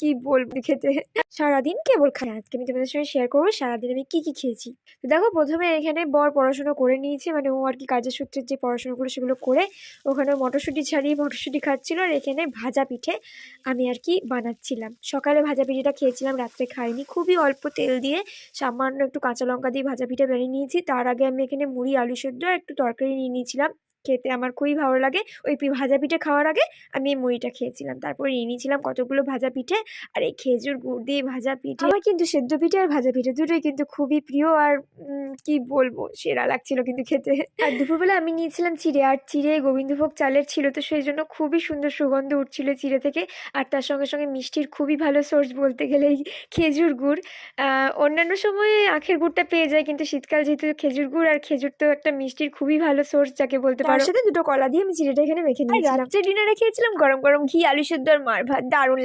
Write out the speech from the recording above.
কি বলবো খেতে, সারাদিন কেবল খাই। আজকে আমি তোমাদের সঙ্গে শেয়ার করবো সারাদিন আমি কি কি খেয়েছি। তো দেখো, প্রথমে এখানে বর পড়াশোনা করে নিয়েছে, মানে ও আর কি কাজের সূত্রে যে পড়াশোনাগুলো সেগুলো করে ওখানে মটরশুঁটি ছাড়িয়ে মটরশুঁটি খাচ্ছিল, আর এখানে ভাজা পিঠে আমি আর কি বানাচ্ছিলাম। সকালে ভাজা পিঠেটা খেয়েছিলাম, রাত্রে খাইনি। খুবই অল্প তেল দিয়ে সামান্য একটু কাঁচা লঙ্কা দিয়ে ভাজা পিঠে বানিয়ে নিয়েছি। তার আগে আমি এখানে মুড়ি, আলু সেদ্ধ আর একটু তরকারি নিয়ে নিয়েছিলাম। খেতে আমার খুবই ভালো লাগে। ওই ভাজা পিঠে খাওয়ার আগে আমি এই মুড়িটা খেয়েছিলাম। তারপর নিয়ে নিয়েছিলাম কতগুলো ভাজা পিঠে, আর এই খেজুর গুড় দিয়ে ভাজা পিঠে। আমার কিন্তু সেদ্ধ পিঠে আর ভাজা পিঠে দুটোই কিন্তু খুবই প্রিয়, আর কি বলবো, সেরা লাগছিল কিন্তু খেতে। আর দুপুরবেলা আমি নিয়েছিলাম চিড়ে, আর চিড়ে গোবিন্দভোগ চালের ছিল, তো সেই জন্য খুবই সুন্দর সুগন্ধ উঠছিল চিড়ে থেকে। আর তার সঙ্গে সঙ্গে মিষ্টির খুবই ভালো সোর্স বলতে গেলে এই খেজুর গুড়। অন্যান্য সময়ে আখের গুড়টা পেয়ে যায়, কিন্তু শীতকাল যেহেতু খেজুর গুড়, আর খেজুর তো একটা মিষ্টির খুবই ভালো সোর্স যাকে বলতে পারো। তার সাথে দুটো কলা দিয়ে আমি চিড়েটা এখানে মেখে নিয়েছিলাম। রাত্রে ডিনারে খেয়েছিলাম গরম গরম ঘি, আলু সেদ্ধ আর মার ভাত, দারুণ।